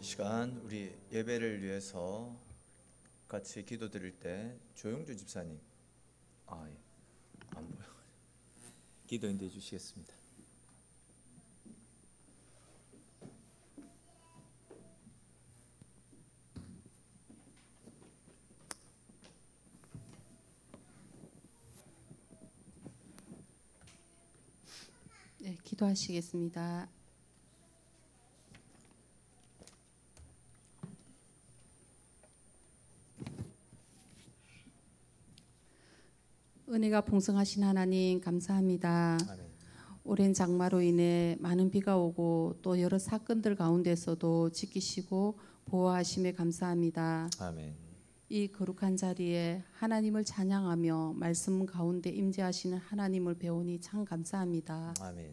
시간 우리 예배를 위해서 같이 기도드릴 때 조용주 집사님 안 보여. 기도인도해 주시겠습니다. 네, 기도하시겠습니다. 은혜가 풍성하신 하나님 감사합니다. 아멘. 오랜 장마로 인해 많은 비가 오고 또 여러 사건들 가운데서도 지키시고 보호하심에 감사합니다. 아멘. 이 거룩한 자리에 하나님을 찬양하며 말씀 가운데 임재하시는 하나님을 배우니 참 감사합니다. 아멘.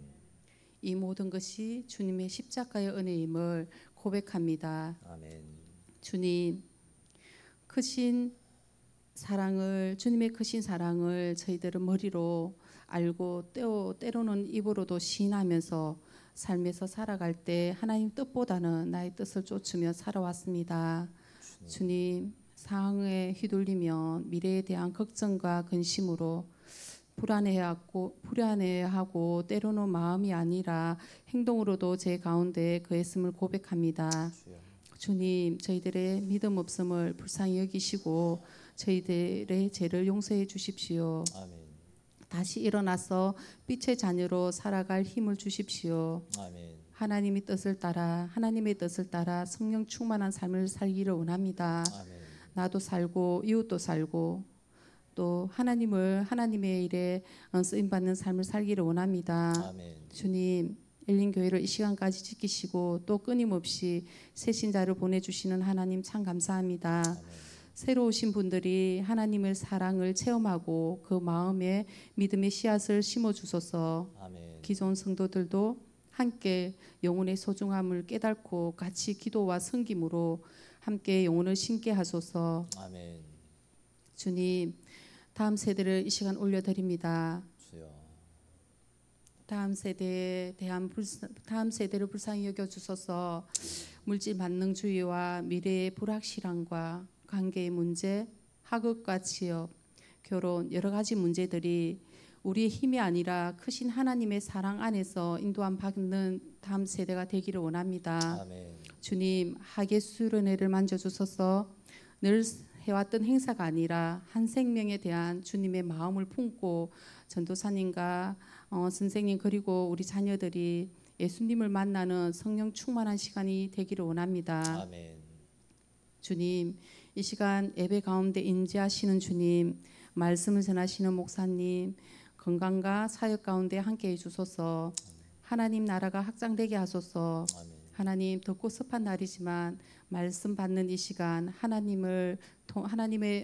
이 모든 것이 주님의 십자가의 은혜임을 고백합니다. 아멘. 주님 주님의 크신 사랑을 저희들은 머리로 알고 때로는 입으로도 시인하면서 삶에서 살아갈 때 하나님 뜻보다는 나의 뜻을 쫓으며 살아왔습니다. 주님 상황에 휘둘리면 미래에 대한 걱정과 근심으로 불안해하고 때로는 마음이 아니라 행동으로도 제 가운데 그했음을 고백합니다. 주님 저희들의 믿음 없음을 불쌍히 여기시고 저희들의 죄를 용서해 주십시오. 아멘. 다시 일어나서 빛의 자녀로 살아갈 힘을 주십시오. 아멘. 하나님의 뜻을 따라 성령 충만한 삶을 살기를 원합니다. 아멘. 나도 살고 이웃도 살고 또 하나님의 일에 쓰임 받는 삶을 살기를 원합니다. 아멘. 주님 엘린 교회를 이 시간까지 지키시고 또 끊임없이 새 신자를 보내주시는 하나님 참 감사합니다. 아멘. 새로 오신 분들이 하나님의 사랑을 체험하고 그 마음에 믿음의 씨앗을 심어 주소서. 아멘. 기존 성도들도 함께 영혼의 소중함을 깨닫고 같이 기도와 섬김으로 함께 영혼을 심게 하소서. 아멘. 주님 다음 세대를 이 시간 올려드립니다. 주여. 다음 세대를 불쌍히 여겨 주소서. 물질 만능주의와 미래의 불확실함과 관계의 문제, 학업과 취업, 결혼 여러 가지 문제들이 우리의 힘이 아니라 크신 하나님의 사랑 안에서 인도함 받는 다음 세대가 되기를 원합니다. 아멘. 주님 하계수 은혜를 만져주소서. 늘 해왔던 행사가 아니라 한 생명에 대한 주님의 마음을 품고 전도사님과 선생님 그리고 우리 자녀들이 예수님을 만나는 성령 충만한 시간이 되기를 원합니다. 아멘. 주님 이 시간 예배 가운데 임재하시는 주님, 말씀을 전하시는 목사님, 건강과 사역 가운데 함께해 주소서. 하나님 나라가 확장되게 하소서. 아멘. 하나님 덥고 습한 날이지만 말씀 받는 이 시간 하나님의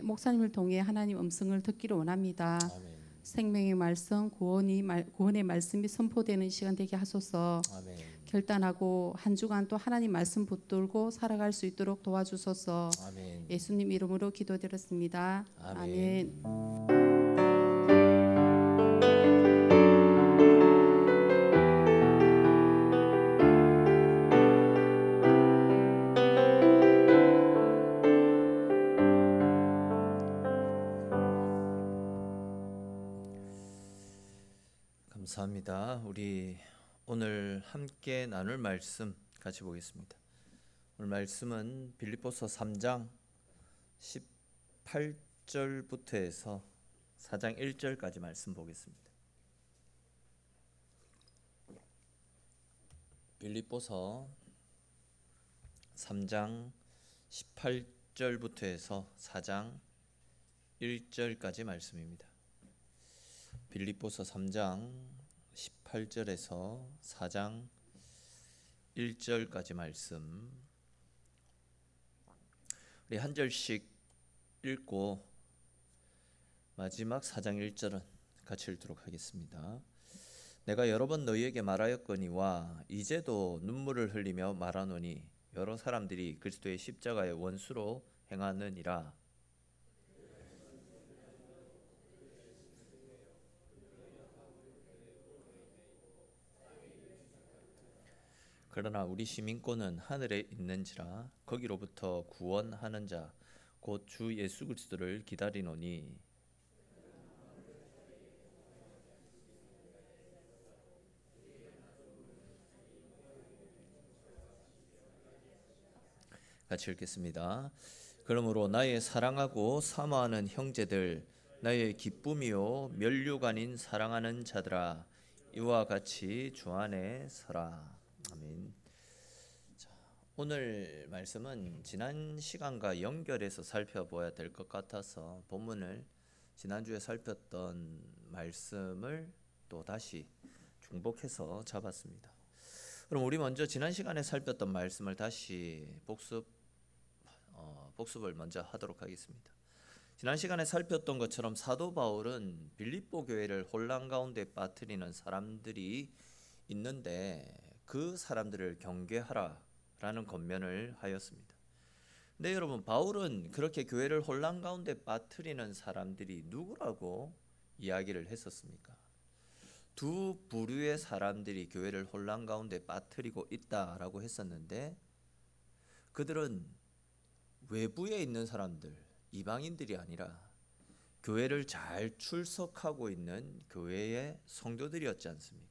목사님을 통해 하나님 음성을 듣기를 원합니다. 아멘. 생명의 말씀, 구원의 말씀이 선포되는 시간 되게 하소서. 아멘. 결단하고 한 주간 또 하나님 말씀 붙들고 살아갈 수 있도록 도와주소서. 아멘. 예수님 이름으로 기도드렸습니다. 아멘. 아멘. 감사합니다. 우리 오늘 함께 나눌 말씀 같이 보겠습니다. 오늘 말씀은 빌립보서 3장 18절부터 해서 4장 1절까지 말씀 보겠습니다. 빌립보서 3장 18절부터 해서 4장 1절까지 말씀입니다. 빌립보서 3장 18절에서 4장 1절까지 말씀 우리 한 절씩 읽고 마지막 4장 1절은 같이 읽도록 하겠습니다. 내가 여러 번 너희에게 말하였거니와 이제도 눈물을 흘리며 말하노니 여러 사람들이 그리스도의 십자가의 원수로 행하느니라. 그러나 우리 시민권은 하늘에 있는지라 거기로부터 구원하는 자 곧 주 예수 그리스도를 기다리노니 같이 읽겠습니다. 그러므로 나의 사랑하고 사모하는 형제들 나의 기쁨이요 면류가 아닌 사랑하는 자들아 이와 같이 주 안에 서라. 아멘. 오늘 말씀은 지난 시간과 연결해서 살펴봐야 될 것 같아서 본문을 지난주에 살폈던 말씀을 또 다시 중복해서 잡았습니다. 그럼 우리 먼저 지난 시간에 살폈던 말씀을 다시 복습을 먼저 하도록 하겠습니다. 지난 시간에 살폈던 것처럼 사도 바울은 빌립보 교회를 혼란 가운데 빠뜨리는 사람들이 있는데 그 사람들을 경계하라 라는 권면을 하였습니다. 근데 여러분, 바울은 그렇게 교회를 혼란 가운데 빠뜨리는 사람들이 누구라고 이야기를 했었습니까? 두 부류의 사람들이 교회를 혼란 가운데 빠뜨리고 있다라고 했었는데 그들은 외부에 있는 사람들, 이방인들이 아니라 교회를 잘 출석하고 있는 교회의 성도들이었지 않습니까?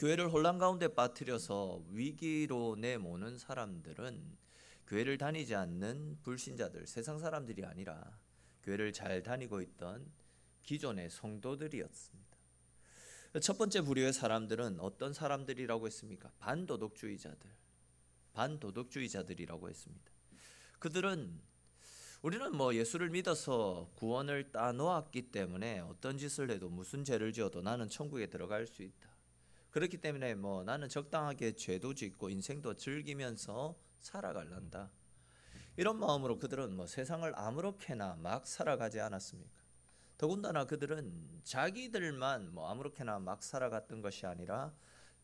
교회를 혼란 가운데 빠뜨려서 위기로 내모는 사람들은 교회를 다니지 않는 불신자들, 세상 사람들이 아니라 교회를 잘 다니고 있던 기존의 성도들이었습니다. 첫 번째 부류의 사람들은 어떤 사람들이라고 했습니까? 반도덕주의자들이라고 했습니다. 그들은 우리는 예수를 믿어서 구원을 따놓았기 때문에 어떤 짓을 해도 무슨 죄를 지어도 나는 천국에 들어갈 수 있다. 그렇기 때문에 나는 적당하게 죄도 짓고 인생도 즐기면서 살아갈란다. 이런 마음으로 그들은 세상을 아무렇게나 막 살아가지 않았습니까? 더군다나 그들은 자기들만 아무렇게나 막 살아갔던 것이 아니라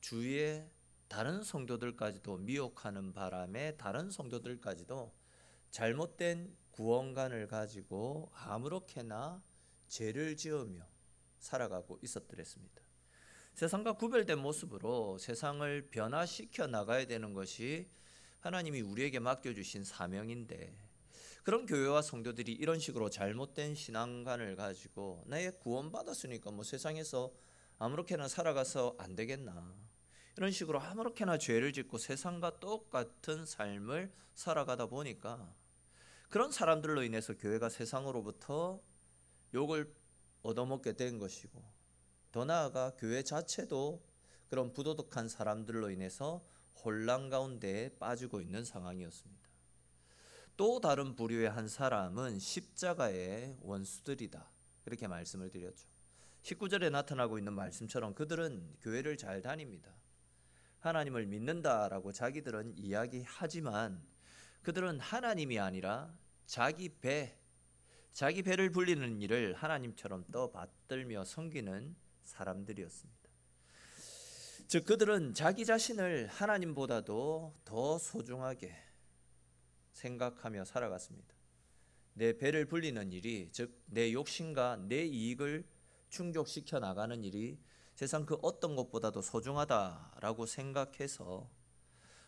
주위의 다른 성도들까지도 미혹하는 바람에 다른 성도들까지도 잘못된 구원관을 가지고 아무렇게나 죄를 지으며 살아가고 있었더랬습니다. 세상과 구별된 모습으로 세상을 변화시켜 나가야 되는 것이 하나님이 우리에게 맡겨주신 사명인데 그런 교회와 성도들이 이런 식으로 잘못된 신앙관을 가지고 나의 구원받았으니까 세상에서 아무렇게나 살아가서 안 되겠나, 이런 식으로 아무렇게나 죄를 짓고 세상과 똑같은 삶을 살아가다 보니까 그런 사람들로 인해서 교회가 세상으로부터 욕을 얻어먹게 된 것이고, 더 나아가 교회 자체도 그런 부도덕한 사람들로 인해서 혼란 가운데 빠지고 있는 상황이었습니다. 또 다른 부류의 한 사람은 십자가의 원수들이다, 그렇게 말씀을 드렸죠. 19절에 나타나고 있는 말씀처럼 그들은 교회를 잘 다닙니다. 하나님을 믿는다라고 자기들은 이야기하지만 그들은 하나님이 아니라 자기 배를 불리는 일을 하나님처럼 떠받들며 섬기는 사람들이었습니다. 즉 그들은 자기 자신을 하나님보다도 더 소중하게 생각하며 살아갔습니다. 내 배를 불리는 일이, 즉 내 욕심과 내 이익을 충족시켜 나가는 일이 세상 그 어떤 것보다도 소중하다라고 생각해서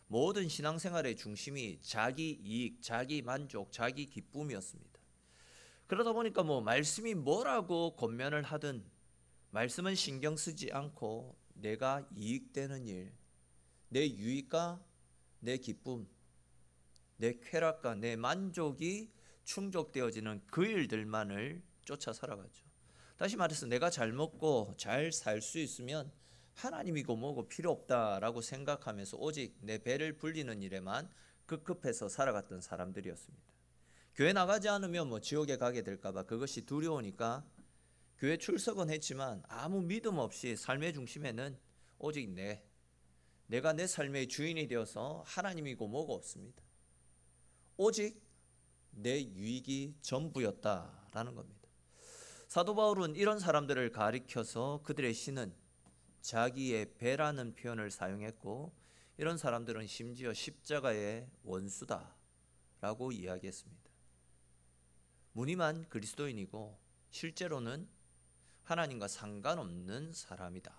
모든 신앙생활의 중심이 자기 이익, 자기 만족, 자기 기쁨이었습니다. 그러다 보니까 말씀이 뭐라고 권면을 하든 말씀은 신경 쓰지 않고 내가 이익되는 일, 내 유익과 내 기쁨, 내 쾌락과 내 만족이 충족되어지는 그 일들만을 쫓아 살아가죠. 다시 말해서 내가 잘 먹고 잘 살 수 있으면 하나님이고 뭐고 필요 없다라고 생각하면서 오직 내 배를 불리는 일에만 급급해서 살아갔던 사람들이었습니다. 교회 나가지 않으면 지옥에 가게 될까봐 그것이 두려우니까 교회 출석은 했지만 아무 믿음 없이 삶의 중심에는 오직 내가 내 삶의 주인이 되어서 하나님이고 뭐고 없습니다. 오직 내 유익이 전부였다라는 겁니다. 사도 바울은 이런 사람들을 가리켜서 그들의 신은 자기의 배라는 표현을 사용했고, 이런 사람들은 심지어 십자가의 원수다라고 이야기했습니다. 무늬만 그리스도인이고 실제로는 하나님과 상관없는 사람이다.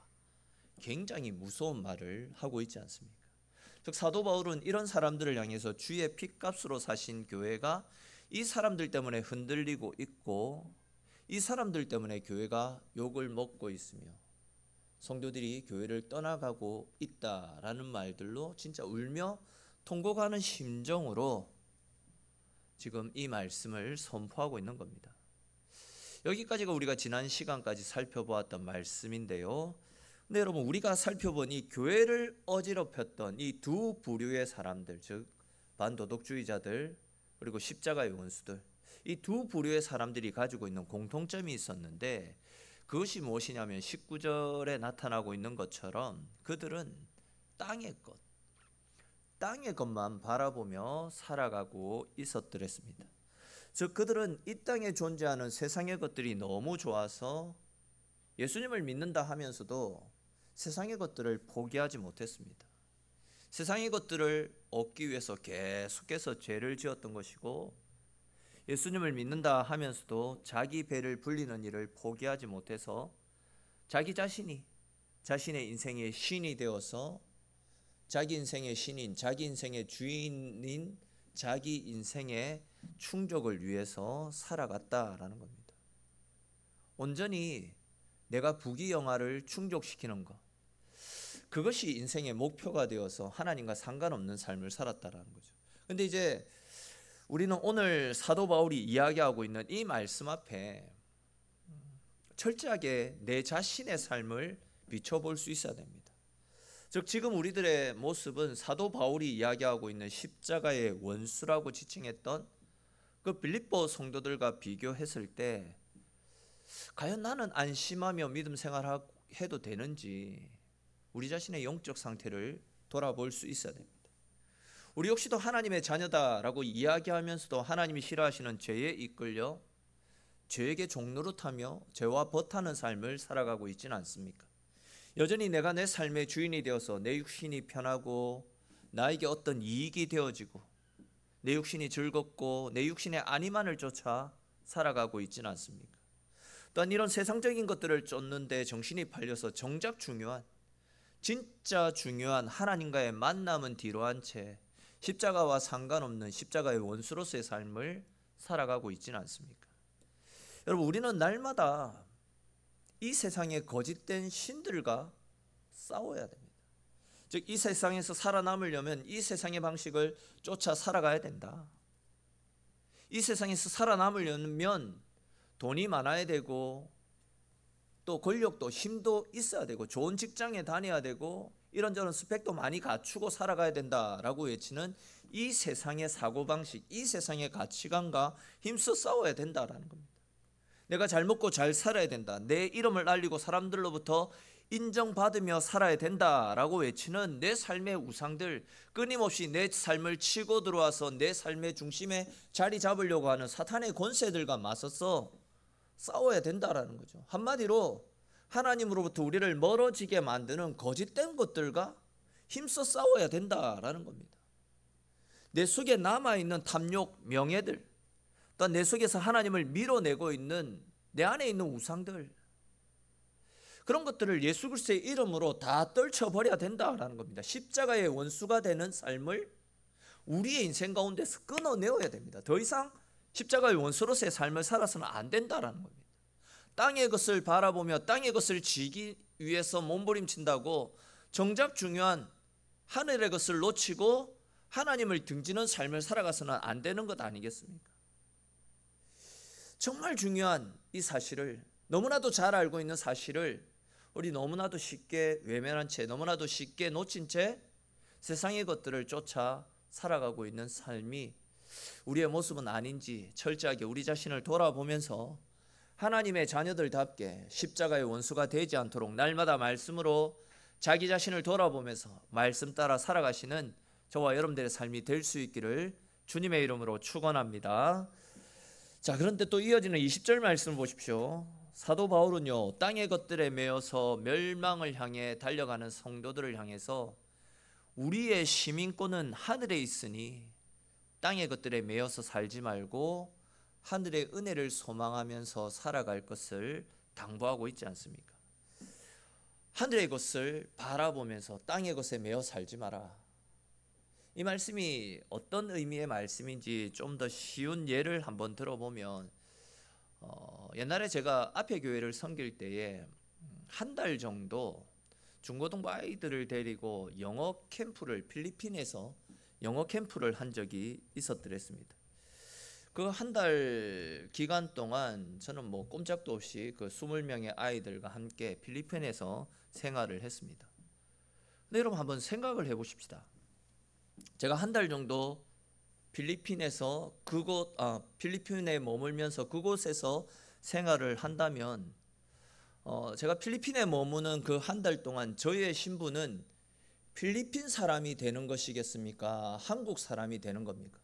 굉장히 무서운 말을 하고 있지 않습니까? 즉 사도 바울은 이런 사람들을 향해서 주의 핏값으로 사신 교회가 이 사람들 때문에 흔들리고 있고 이 사람들 때문에 교회가 욕을 먹고 있으며 성도들이 교회를 떠나가고 있다라는 말들로 진짜 울며 통곡하는 심정으로 지금 이 말씀을 선포하고 있는 겁니다. 여기까지가 우리가 지난 시간까지 살펴보았던 말씀인데요. 근데 여러분, 우리가 살펴본 이 교회를 어지럽혔던 이 두 부류의 사람들, 즉 반도덕주의자들 그리고 십자가의 원수들, 이 두 부류의 사람들이 가지고 있는 공통점이 있었는데 그것이 무엇이냐면 19절에 나타나고 있는 것처럼 그들은 땅의 것만 바라보며 살아가고 있었더랬습니다. 즉 그들은 이 땅에 존재하는 세상의 것들이 너무 좋아서 예수님을 믿는다 하면서도 세상의 것들을 포기하지 못했습니다. 세상의 것들을 얻기 위해서 계속해서 죄를 지었던 것이고 예수님을 믿는다 하면서도 자기 배를 불리는 일을 포기하지 못해서 자기 자신이 자신의 인생의 신이 되어서 자기 인생의 신인, 자기 인생의 주인인 자기 인생의 충족을 위해서 살아갔다라는 겁니다. 온전히 내가 부귀영화를 충족시키는 것, 그것이 인생의 목표가 되어서 하나님과 상관없는 삶을 살았다라는 거죠. 근데 이제 우리는 오늘 사도 바울이 이야기하고 있는 이 말씀 앞에 철저하게 내 자신의 삶을 비춰볼 수 있어야 됩니다. 즉 지금 우리들의 모습은 사도 바울이 이야기하고 있는 십자가의 원수라고 지칭했던 그 빌립보 성도들과 비교했을 때 과연 나는 안심하며 믿음 생활해도 되는지 우리 자신의 영적 상태를 돌아볼 수 있어야 됩니다. 우리 역시도 하나님의 자녀다라고 이야기하면서도 하나님이 싫어하시는 죄에 이끌려 죄에게 종노릇하며 죄와 버타는 삶을 살아가고 있지는 않습니까? 여전히 내가 내 삶의 주인이 되어서 내 육신이 편하고 나에게 어떤 이익이 되어지고 내 육신이 즐겁고 내 육신의 안위만을 쫓아 살아가고 있지는 않습니까? 또한 이런 세상적인 것들을 쫓는데 정신이 팔려서 정작 진짜 중요한 하나님과의 만남은 뒤로 한 채 십자가와 상관없는 십자가의 원수로서의 삶을 살아가고 있지는 않습니까? 여러분, 우리는 날마다 이 세상의 거짓된 신들과 싸워야 됩니다. 즉 이 세상에서 살아남으려면 이 세상의 방식을 쫓아 살아가야 된다. 이 세상에서 살아남으려면 돈이 많아야 되고 또 권력도 힘도 있어야 되고 좋은 직장에 다녀야 되고 이런저런 스펙도 많이 갖추고 살아가야 된다라고 외치는 이 세상의 사고방식, 이 세상의 가치관과 힘써 싸워야 된다라는 겁니다. 내가 잘 먹고 잘 살아야 된다, 내 이름을 알리고 사람들로부터 인정받으며 살아야 된다라고 외치는 내 삶의 우상들, 끊임없이 내 삶을 치고 들어와서 내 삶의 중심에 자리 잡으려고 하는 사탄의 권세들과 맞서서 싸워야 된다라는 거죠. 한마디로 하나님으로부터 우리를 멀어지게 만드는 거짓된 것들과 힘써 싸워야 된다라는 겁니다. 내 속에 남아있는 탐욕, 명예들, 또 내 속에서 하나님을 밀어내고 있는 내 안에 있는 우상들, 그런 것들을 예수 그리스도의 이름으로 다 떨쳐버려야 된다라는 겁니다. 십자가의 원수가 되는 삶을 우리의 인생 가운데서 끊어내어야 됩니다. 더 이상 십자가의 원수로서의 삶을 살아서는 안 된다라는 겁니다. 땅의 것을 바라보며 땅의 것을 지기 위해서 몸부림친다고 정작 중요한 하늘의 것을 놓치고 하나님을 등지는 삶을 살아가서는 안 되는 것 아니겠습니까? 정말 중요한 이 사실을, 너무나도 잘 알고 있는 사실을 우리 너무나도 쉽게 외면한 채, 너무나도 쉽게 놓친 채 세상의 것들을 쫓아 살아가고 있는 삶이 우리의 모습은 아닌지 철저하게 우리 자신을 돌아보면서 하나님의 자녀들답게 십자가의 원수가 되지 않도록 날마다 말씀으로 자기 자신을 돌아보면서 말씀 따라 살아가시는 저와 여러분들의 삶이 될 수 있기를 주님의 이름으로 축원합니다. 자, 그런데 또 이어지는 20절 말씀을 보십시오. 사도 바울은요, 땅의 것들에 매여서 멸망을 향해 달려가는 성도들을 향해서 우리의 시민권은 하늘에 있으니 땅의 것들에 매여서 살지 말고 하늘의 은혜를 소망하면서 살아갈 것을 당부하고 있지 않습니까? 하늘의 것을 바라보면서 땅의 것에 매여 살지 마라. 이 말씀이 어떤 의미의 말씀인지 좀 더 쉬운 예를 한번 들어보면, 옛날에 제가 앞에 교회를 섬길 때에 한 달 정도 중고등부 아이들을 데리고 영어 캠프를, 필리핀에서 영어 캠프를 한 적이 있었더랬습니다. 그 한 달 기간 동안 저는 뭐 꼼짝도 없이 그 20명의 아이들과 함께 필리핀에서 생활을 했습니다. 근데 여러분 한번 생각을 해보십시다. 제가 한 달 정도 필리핀에서 필리핀에 머물면서 그곳에서 생활을 한다면, 제가 필리핀에 머무는 그 한 달 동안 저의 신분은 필리핀 사람이 되는 것이겠습니까? 한국 사람이 되는 겁니까?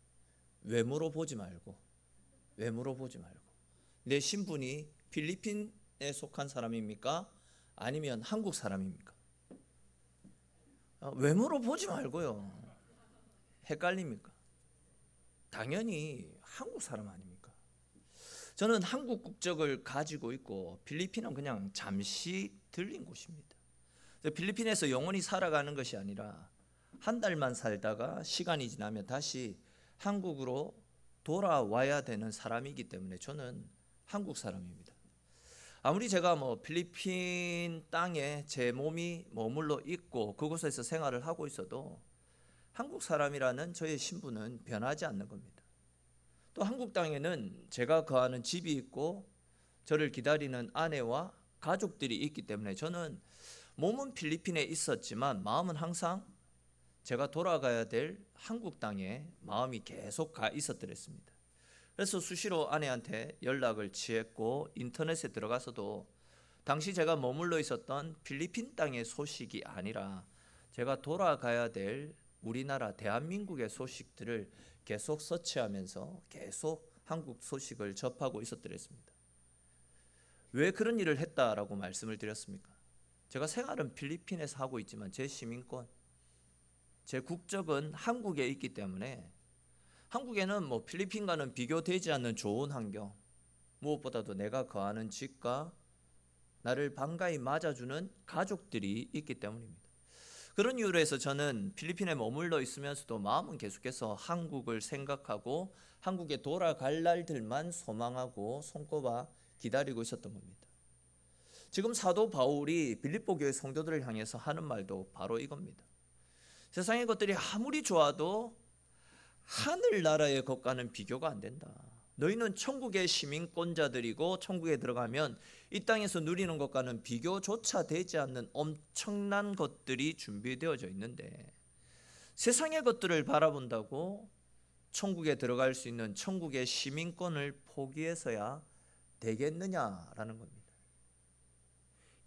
외모로 보지 말고, 내 신분이 필리핀에 속한 사람입니까? 아니면 한국 사람입니까? 외모로 보지 말고요. 헷갈립니까? 당연히 한국 사람 아닙니까? 저는 한국 국적을 가지고 있고 필리핀은 그냥 잠시 들린 곳입니다. 필리핀에서 영원히 살아가는 것이 아니라 한 달만 살다가 시간이 지나면 다시 한국으로 돌아와야 되는 사람이기 때문에 저는 한국 사람입니다. 아무리 제가 뭐 필리핀 땅에 제 몸이 머물러 있고 그곳에서 생활을 하고 있어도 한국 사람이라는 저의 신분은 변하지 않는 겁니다. 또 한국 땅에는 제가 거하는 집이 있고 저를 기다리는 아내와 가족들이 있기 때문에 저는 몸은 필리핀에 있었지만 마음은 항상 제가 돌아가야 될 한국 땅에 마음이 계속 가 있었더랬습니다. 그래서 수시로 아내한테 연락을 취했고 인터넷에 들어가서도 당시 제가 머물러 있었던 필리핀 땅의 소식이 아니라 제가 돌아가야 될 우리나라 대한민국의 소식들을 계속 서치하면서 계속 한국 소식을 접하고 있었더랬습니다. 왜 그런 일을 했다라고 말씀을 드렸습니까? 제가 생활은 필리핀에서 하고 있지만 제 시민권, 제 국적은 한국에 있기 때문에 한국에는 뭐 필리핀과는 비교되지 않는 좋은 환경, 무엇보다도 내가 거하는 집과 나를 반가이 맞아주는 가족들이 있기 때문입니다. 그런 이유로 해서 저는 필리핀에 머물러 있으면서도 마음은 계속해서 한국을 생각하고 한국에 돌아갈 날들만 소망하고 손꼽아 기다리고 있었던 겁니다. 지금 사도 바울이 빌립보 교회 성도들을 향해서 하는 말도 바로 이겁니다. 세상의 것들이 아무리 좋아도 하늘나라의 것과는 비교가 안 된다. 너희는 천국의 시민권자들이고 천국에 들어가면 이 땅에서 누리는 것과는 비교조차 되지 않는 엄청난 것들이 준비되어져 있는데 세상의 것들을 바라본다고 천국에 들어갈 수 있는 천국의 시민권을 포기해서야 되겠느냐라는 겁니다.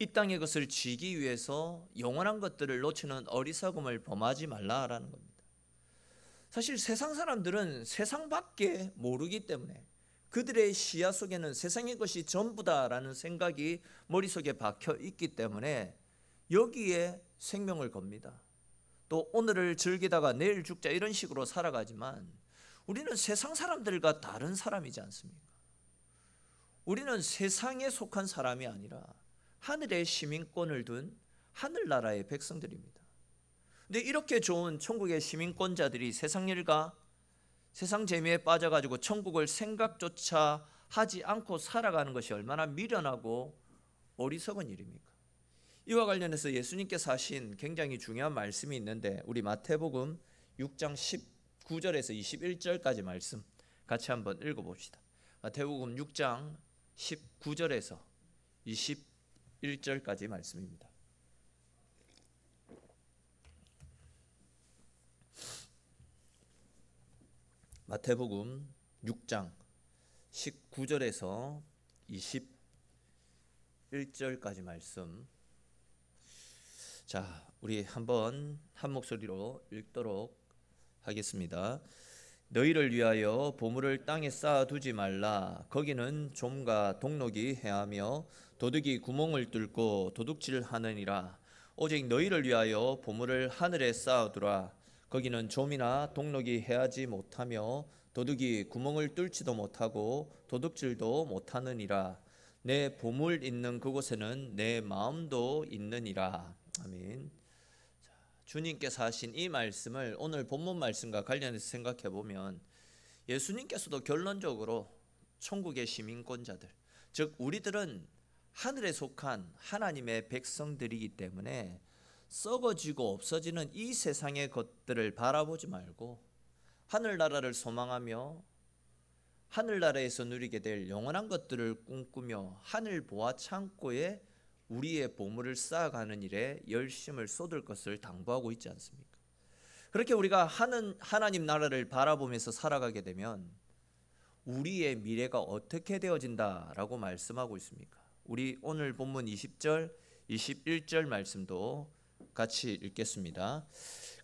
이 땅의 것을 쥐기 위해서 영원한 것들을 놓치는 어리석음을 범하지 말라라는 겁니다. 사실 세상 사람들은 세상밖에 모르기 때문에 그들의 시야 속에는 세상의 것이 전부다라는 생각이 머릿속에 박혀 있기 때문에 여기에 생명을 겁니다. 또 오늘을 즐기다가 내일 죽자 이런 식으로 살아가지만 우리는 세상 사람들과 다른 사람이지 않습니까? 우리는 세상에 속한 사람이 아니라 하늘의 시민권을 둔 하늘나라의 백성들입니다. 근데 이렇게 좋은 천국의 시민권자들이 세상 일과 세상 재미에 빠져가지고 천국을 생각조차 하지 않고 살아가는 것이 얼마나 미련하고 어리석은 일입니까? 이와 관련해서 예수님께서 하신 굉장히 중요한 말씀이 있는데 우리 마태복음 6장 19절에서 21절까지 말씀 같이 한번 읽어봅시다. 마태복음 6장 19절에서 21절까지 말씀입니다. 마태복음 6장 19절에서 21절까지 말씀. 자, 우리 한번 한 목소리로 읽도록 하겠습니다. 너희를 위하여 보물을 땅에 쌓아두지 말라. 거기는 좀과 독록이 해하며 도둑이 구멍을 뚫고 도둑질하느니라. 오직 너희를 위하여 보물을 하늘에 쌓아두라. 거기는 좀이나 독록이 해하지 못하며 도둑이 구멍을 뚫지도 못하고 도둑질도 못하느니라. 내 보물 있는 그곳에는 내 마음도 있느니라. 아멘. 주님께서 하신 이 말씀을 오늘 본문 말씀과 관련해서 생각해 보면 예수님께서도 결론적으로 천국의 시민권자들, 즉 우리들은 하늘에 속한 하나님의 백성들이기 때문에 썩어지고 없어지는 이 세상의 것들을 바라보지 말고 하늘나라를 소망하며 하늘나라에서 누리게 될 영원한 것들을 꿈꾸며 하늘 보화 창고에 우리의 보물을 쌓아가는 일에 열심을 쏟을 것을 당부하고 있지 않습니까? 그렇게 우리가 하나님 나라를 바라보면서 살아가게 되면 우리의 미래가 어떻게 되어진다라고 말씀하고 있습니까? 우리 오늘 본문 20절, 21절 말씀도 같이 읽겠습니다.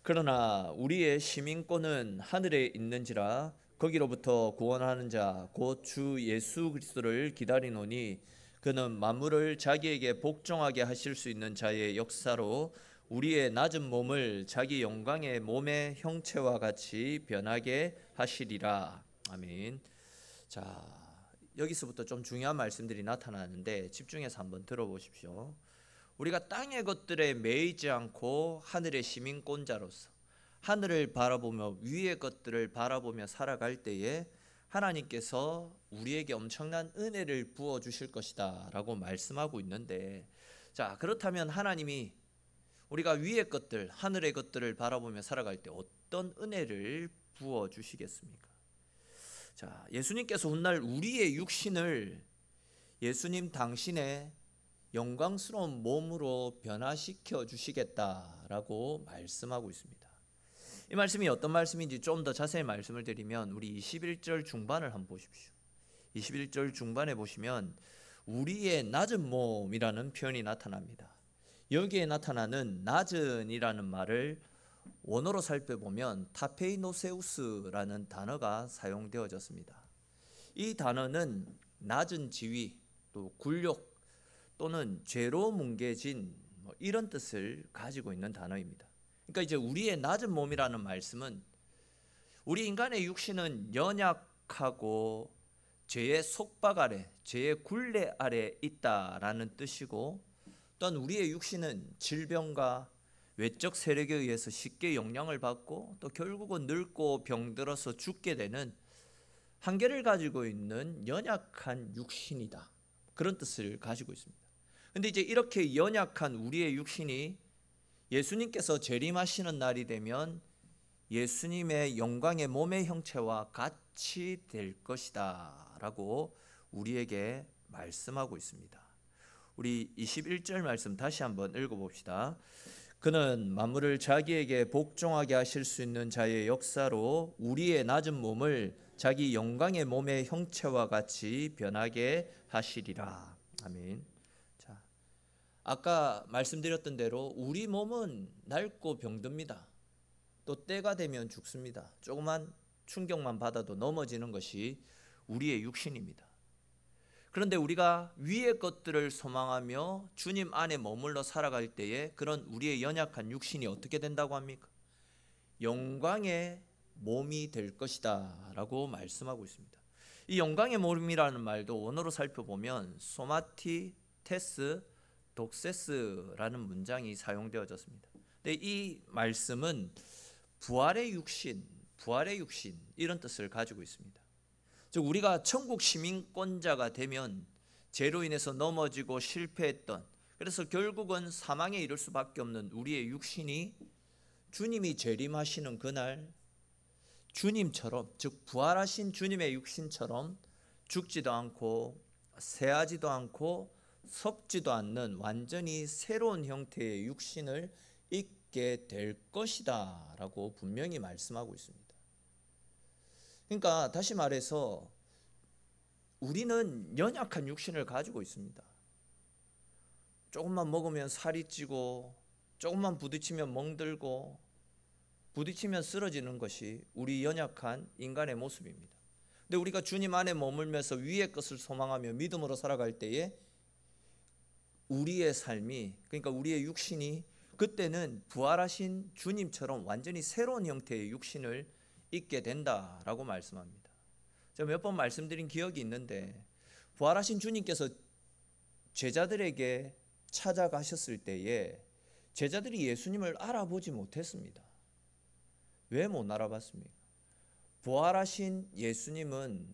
그러나 우리의 시민권은 하늘에 있는지라 거기로부터 구원하는 자 곧 주 예수 그리스도를 기다리노니 그는 만물을 자기에게 복종하게 하실 수 있는 자의 역사로 우리의 낮은 몸을 자기 영광의 몸의 형체와 같이 변하게 하시리라. 아멘. 자, 여기서부터 좀 중요한 말씀들이 나타나는데 집중해서 한번 들어보십시오. 우리가 땅의 것들에 매이지 않고 하늘의 시민권자로서 하늘을 바라보며 위의 것들을 바라보며 살아갈 때에 하나님께서 우리에게 엄청난 은혜를 부어주실 것이다 라고 말씀하고 있는데, 자, 그렇다면 하나님이 우리가 위의 것들, 하늘의 것들을 바라보며 살아갈 때 어떤 은혜를 부어주시겠습니까? 자, 예수님께서 훗날 우리의 육신을 예수님 당신의 영광스러운 몸으로 변화시켜 주시겠다라고 말씀하고 있습니다. 이 말씀이 어떤 말씀인지 좀 더 자세히 말씀을 드리면 우리 21절 중반을 한번 보십시오. 21절 중반에 보시면 우리의 낮은 몸이라는 표현이 나타납니다. 여기에 나타나는 낮은이라는 말을 원어로 살펴보면 타페이노세우스라는 단어가 사용되어졌습니다. 이 단어는 낮은 지위, 또 굴욕 또는 죄로 뭉개진 이런 뜻을 가지고 있는 단어입니다. 그러니까 이제 우리의 낮은 몸이라는 말씀은 우리 인간의 육신은 연약하고 죄의 속박 아래, 죄의 굴레 아래 있다라는 뜻이고, 또한 우리의 육신은 질병과 외적 세력에 의해서 쉽게 영향을 받고 또 결국은 늙고 병들어서 죽게 되는 한계를 가지고 있는 연약한 육신이다. 그런 뜻을 가지고 있습니다. 그런데 이제 이렇게 연약한 우리의 육신이 예수님께서 재림하시는 날이 되면 예수님의 영광의 몸의 형체와 같이 될 것이다 라고 우리에게 말씀하고 있습니다. 우리 21절 말씀 다시 한번 읽어봅시다. 그는 만물을 자기에게 복종하게 하실 수 있는 자의 역사로 우리의 낮은 몸을 자기 영광의 몸의 형체와 같이 변하게 하시리라. 아멘. 자, 아까 말씀드렸던 대로 우리 몸은 낡고 병듭니다. 또 때가 되면 죽습니다. 조그만 충격만 받아도 넘어지는 것이 우리의 육신입니다. 그런데 우리가 위의 것들을 소망하며 주님 안에 머물러 살아갈 때에 그런 우리의 연약한 육신이 어떻게 된다고 합니까? 영광의 몸이 될 것이다 라고 말씀하고 있습니다. 이 영광의 몸이라는 말도 원어로 살펴보면 소마티테스 독세스라는 문장이 사용되어졌습니다. 근데 이 말씀은 부활의 육신 이런 뜻을 가지고 있습니다. 즉 우리가 천국 시민권자가 되면 죄로 인해서 넘어지고 실패했던, 그래서 결국은 사망에 이를 수밖에 없는 우리의 육신이 주님이 재림하시는 그날 주님처럼, 즉 부활하신 주님의 육신처럼 죽지도 않고 쇠하지도 않고 썩지도 않는 완전히 새로운 형태의 육신을 입게 될 것이다 라고 분명히 말씀하고 있습니다. 그러니까 다시 말해서 우리는 연약한 육신을 가지고 있습니다. 조금만 먹으면 살이 찌고 조금만 부딪히면 멍들고 부딪히면 쓰러지는 것이 우리 연약한 인간의 모습입니다. 근데 우리가 주님 안에 머물면서 위의 것을 소망하며 믿음으로 살아갈 때에 우리의 삶이, 그러니까 우리의 육신이 그때는 부활하신 주님처럼 완전히 새로운 형태의 육신을 있게 된다라고 말씀합니다. 제가 몇 번 말씀드린 기억이 있는데, 부활하신 주님께서 제자들에게 찾아가셨을 때에 제자들이 예수님을 알아보지 못했습니다. 왜 못 알아봤습니까? 부활하신 예수님은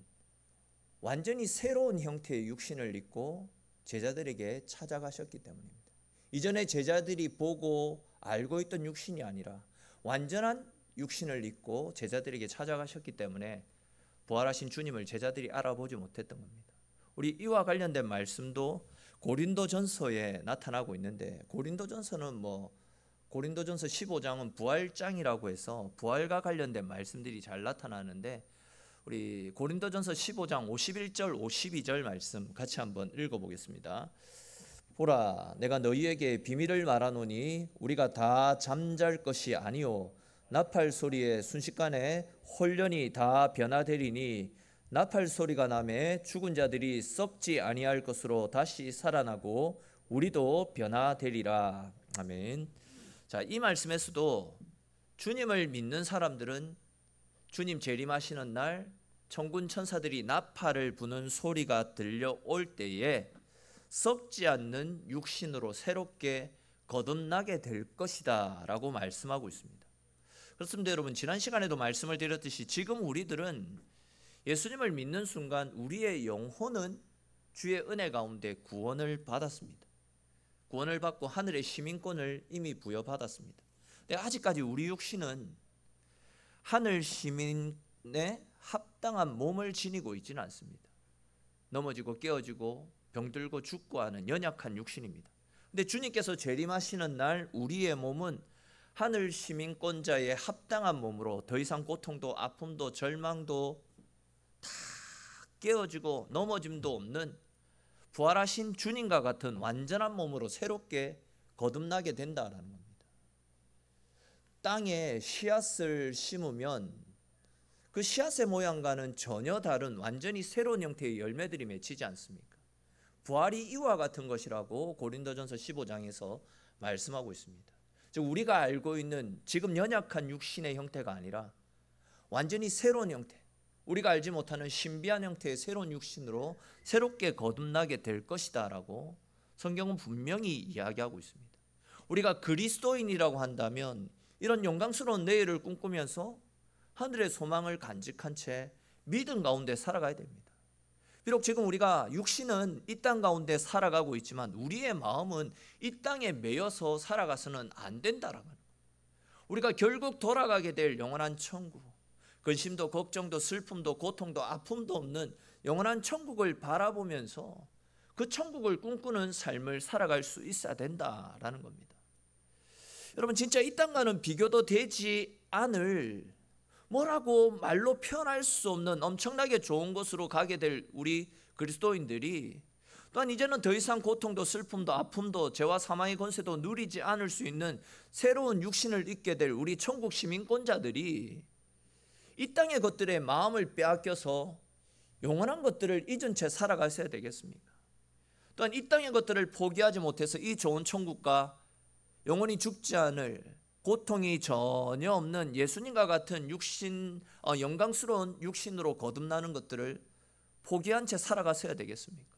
완전히 새로운 형태의 육신을 입고 제자들에게 찾아가셨기 때문입니다. 이전에 제자들이 보고 알고 있던 육신이 아니라 완전한 육신을 입고 제자들에게 찾아가셨기 때문에 부활하신 주님을 제자들이 알아보지 못했던 겁니다. 우리 이와 관련된 말씀도 고린도전서에 나타나고 있는데, 고린도전서는 고린도전서 15장은 부활장이라고 해서 부활과 관련된 말씀들이 잘 나타나는데, 우리 고린도전서 15장 51절 52절 말씀 같이 한번 읽어보겠습니다. 보라, 내가 너희에게 비밀을 말하노니 우리가 다 잠잘 것이 아니요 나팔 소리에 순식간에 홀련히 다 변화되리니 나팔 소리가 나매 죽은 자들이 썩지 아니할 것으로 다시 살아나고 우리도 변화되리라. 아멘. 자, 이 말씀에서도 주님을 믿는 사람들은 주님 재림하시는 날 천군 천사들이 나팔을 부는 소리가 들려올 때에 썩지 않는 육신으로 새롭게 거듭나게 될 것이다 라고 말씀하고 있습니다. 그렇습니다. 여러분, 지난 시간에도 말씀을 드렸듯이 지금 우리들은 예수님을 믿는 순간 우리의 영혼은 주의 은혜 가운데 구원을 받았습니다. 구원을 받고 하늘의 시민권을 이미 부여받았습니다. 근데 아직까지 우리 육신은 하늘 시민에 합당한 몸을 지니고 있지는 않습니다. 넘어지고 깨어지고 병들고 죽고 하는 연약한 육신입니다. 근데 주님께서 재림하시는 날 우리의 몸은 하늘 시민권자의 합당한 몸으로 더 이상 고통도 아픔도 절망도 다 깨어지고 넘어짐도 없는 부활하신 주님과 같은 완전한 몸으로 새롭게 거듭나게 된다는 겁니다. 땅에 씨앗을 심으면 그 씨앗의 모양과는 전혀 다른 완전히 새로운 형태의 열매들이 맺히지 않습니까? 부활이 이와 같은 것이라고 고린도전서 15장에서 말씀하고 있습니다. 즉 우리가 알고 있는 지금 연약한 육신의 형태가 아니라 완전히 새로운 형태, 우리가 알지 못하는 신비한 형태의 새로운 육신으로 새롭게 거듭나게 될 것이다 라고 성경은 분명히 이야기하고 있습니다. 우리가 그리스도인이라고 한다면 이런 영광스러운 내일을 꿈꾸면서 하늘의 소망을 간직한 채 믿음 가운데 살아가야 됩니다. 비록 지금 우리가 육신은 이 땅 가운데 살아가고 있지만 우리의 마음은 이 땅에 매여서 살아가서는 안 된다라는 거예요. 우리가 결국 돌아가게 될 영원한 천국, 근심도 걱정도 슬픔도 고통도 아픔도 없는 영원한 천국을 바라보면서 그 천국을 꿈꾸는 삶을 살아갈 수 있어야 된다라는 겁니다. 여러분, 진짜 이 땅과는 비교도 되지 않을, 뭐라고 말로 표현할 수 없는 엄청나게 좋은 곳으로 가게 될 우리 그리스도인들이 또한 이제는 더 이상 고통도 슬픔도 아픔도 죄와 사망의 권세도 누리지 않을 수 있는 새로운 육신을 입게 될 우리 천국 시민권자들이 이 땅의 것들에 마음을 빼앗겨서 영원한 것들을 잊은 채 살아가셔야 되겠습니까? 또한 이 땅의 것들을 포기하지 못해서 이 좋은 천국과 영원히 죽지 않을 고통이 전혀 없는 예수님과 같은 육신, 영광스러운 육신으로 거듭나는 것들을 포기한 채 살아가셔야 되겠습니까?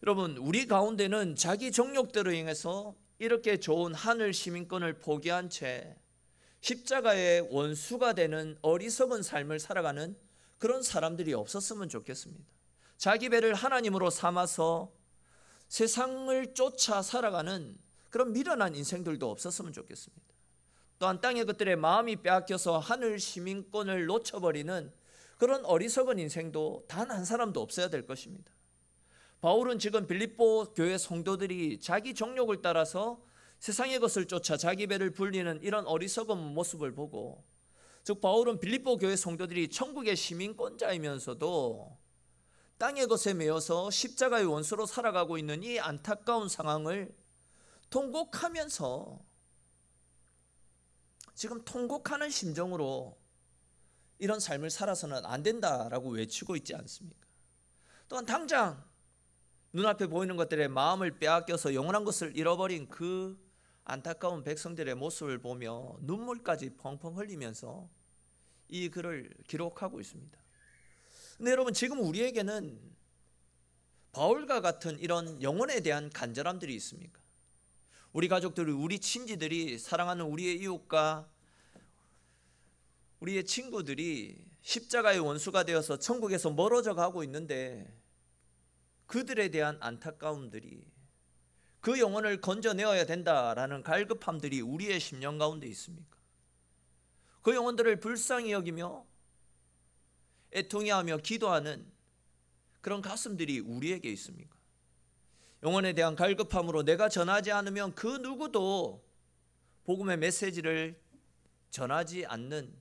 여러분, 우리 가운데는 자기 정욕대로 인해서 이렇게 좋은 하늘 시민권을 포기한 채 십자가의 원수가 되는 어리석은 삶을 살아가는 그런 사람들이 없었으면 좋겠습니다. 자기 배를 하나님으로 삼아서 세상을 쫓아 살아가는 그런 미련한 인생들도 없었으면 좋겠습니다. 또한 땅의 것들에 마음이 빼앗겨서 하늘 시민권을 놓쳐버리는 그런 어리석은 인생도 단 한 사람도 없어야 될 것입니다. 바울은 지금 빌립보 교회 성도들이 자기 정욕을 따라서 세상의 것을 쫓아 자기 배를 불리는 이런 어리석은 모습을 보고, 즉 바울은 빌립보 교회 성도들이 천국의 시민권자이면서도 땅의 것에 매여서 십자가의 원수로 살아가고 있는 이 안타까운 상황을 통곡하면서 지금 통곡하는 심정으로 이런 삶을 살아서는 안 된다라고 외치고 있지 않습니까? 또한 당장 눈앞에 보이는 것들에 마음을 빼앗겨서 영원한 것을 잃어버린 그 안타까운 백성들의 모습을 보며 눈물까지 펑펑 흘리면서 이 글을 기록하고 있습니다. 근데 여러분, 지금 우리에게는 바울과 같은 이런 영혼에 대한 간절함들이 있습니까? 우리 가족들이, 우리 친지들이, 사랑하는 우리의 이웃과 우리의 친구들이 십자가의 원수가 되어서 천국에서 멀어져 가고 있는데 그들에 대한 안타까움들이, 그 영혼을 건져내어야 된다라는 갈급함들이 우리의 심령 가운데 있습니까? 그 영혼들을 불쌍히 여기며 애통해하며 기도하는 그런 가슴들이 우리에게 있습니까? 영혼에 대한 갈급함으로 내가 전하지 않으면 그 누구도 복음의 메시지를 전하지 않는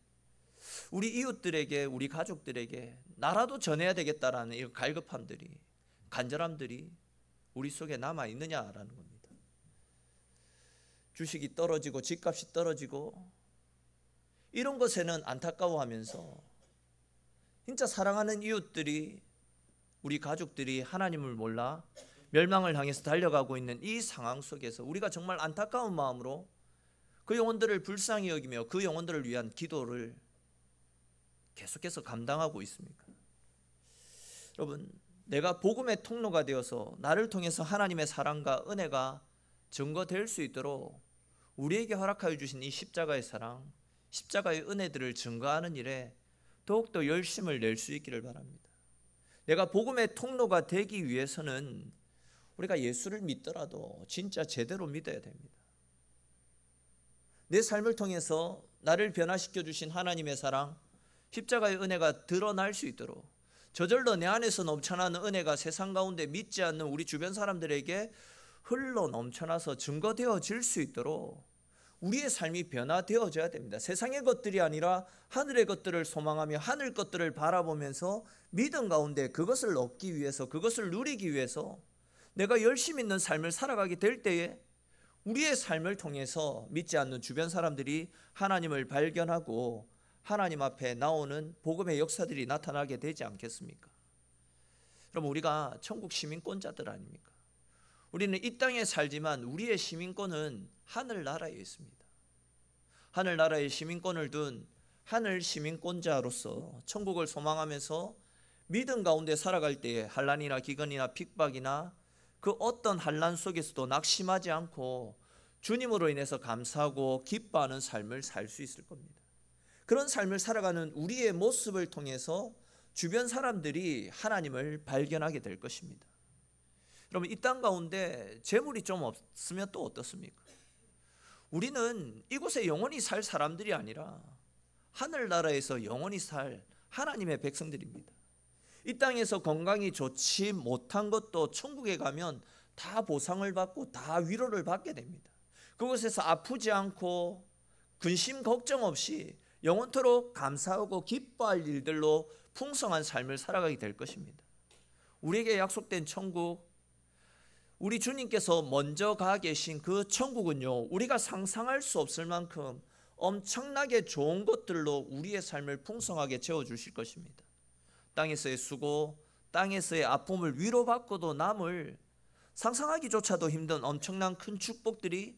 우리 이웃들에게, 우리 가족들에게 나라도 전해야 되겠다라는 이 갈급함들이, 간절함들이 우리 속에 남아 있느냐라는 겁니다. 주식이 떨어지고 집값이 떨어지고 이런 것에는 안타까워하면서 진짜 사랑하는 이웃들이, 우리 가족들이 하나님을 몰라 멸망을 향해서 달려가고 있는 이 상황 속에서 우리가 정말 안타까운 마음으로 그 영혼들을 불쌍히 여기며 그 영혼들을 위한 기도를 계속해서 감당하고 있습니까? 여러분, 내가 복음의 통로가 되어서 나를 통해서 하나님의 사랑과 은혜가 증거될 수 있도록 우리에게 허락하여 주신 이 십자가의 사랑, 십자가의 은혜들을 증거하는 일에 더욱더 열심을 낼 수 있기를 바랍니다. 내가 복음의 통로가 되기 위해서는 우리가 예수를 믿더라도 진짜 제대로 믿어야 됩니다. 내 삶을 통해서 나를 변화시켜 주신 하나님의 사랑, 십자가의 은혜가 드러날 수 있도록 저절로 내 안에서 넘쳐나는 은혜가 세상 가운데 믿지 않는 우리 주변 사람들에게 흘러 넘쳐나서 증거되어질 수 있도록 우리의 삶이 변화되어져야 됩니다. 세상의 것들이 아니라 하늘의 것들을 소망하며 하늘 것들을 바라보면서 믿음 가운데 그것을 얻기 위해서, 그것을 누리기 위해서 내가 열심히 있는 삶을 살아가게 될 때에 우리의 삶을 통해서 믿지 않는 주변 사람들이 하나님을 발견하고 하나님 앞에 나오는 복음의 역사들이 나타나게 되지 않겠습니까? 그럼 우리가 천국 시민권자들 아닙니까? 우리는 이 땅에 살지만 우리의 시민권은 하늘나라에 있습니다. 하늘나라의 시민권을 둔 하늘 시민권자로서 천국을 소망하면서 믿음 가운데 살아갈 때에 환난이나 기근이나 핍박이나 그 어떤 환난 속에서도 낙심하지 않고 주님으로 인해서 감사하고 기뻐하는 삶을 살 수 있을 겁니다. 그런 삶을 살아가는 우리의 모습을 통해서 주변 사람들이 하나님을 발견하게 될 것입니다. 여러분, 이 땅 가운데 재물이 좀 없으면 또 어떻습니까? 우리는 이곳에 영원히 살 사람들이 아니라 하늘나라에서 영원히 살 하나님의 백성들입니다. 이 땅에서 건강이 좋지 못한 것도 천국에 가면 다 보상을 받고 다 위로를 받게 됩니다. 그곳에서 아프지 않고 근심 걱정 없이 영원토록 감사하고 기뻐할 일들로 풍성한 삶을 살아가게 될 것입니다. 우리에게 약속된 천국, 우리 주님께서 먼저 가 계신 그 천국은요, 우리가 상상할 수 없을 만큼 엄청나게 좋은 것들로 우리의 삶을 풍성하게 채워주실 것입니다. 땅에서의 수고, 땅에서의 아픔을 위로받고도 남을 상상하기조차도 힘든 엄청난 큰 축복들이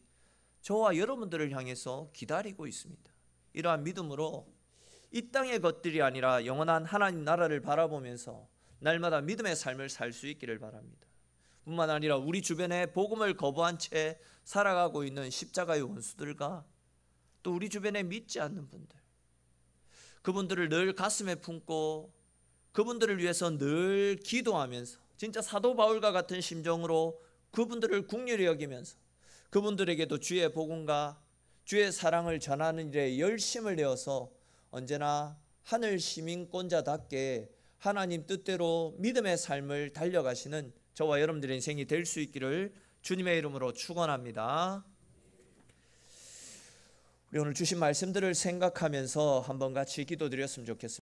저와 여러분들을 향해서 기다리고 있습니다. 이러한 믿음으로 이 땅의 것들이 아니라 영원한 하나님 나라를 바라보면서 날마다 믿음의 삶을 살 수 있기를 바랍니다. 뿐만 아니라 우리 주변에 복음을 거부한 채 살아가고 있는 십자가의 원수들과 또 우리 주변에 믿지 않는 분들, 그분들을 늘 가슴에 품고 그분들을 위해서 늘 기도하면서 진짜 사도 바울과 같은 심정으로 그분들을 긍휼히 여기면서 그분들에게도 주의 복음과 주의 사랑을 전하는 일에 열심을 내어서 언제나 하늘 시민권자답게 하나님 뜻대로 믿음의 삶을 달려가시는 저와 여러분들의 인생이 될 수 있기를 주님의 이름으로 축원합니다. 우리 오늘 주신 말씀들을 생각하면서 한번 같이 기도드렸으면 좋겠습니다.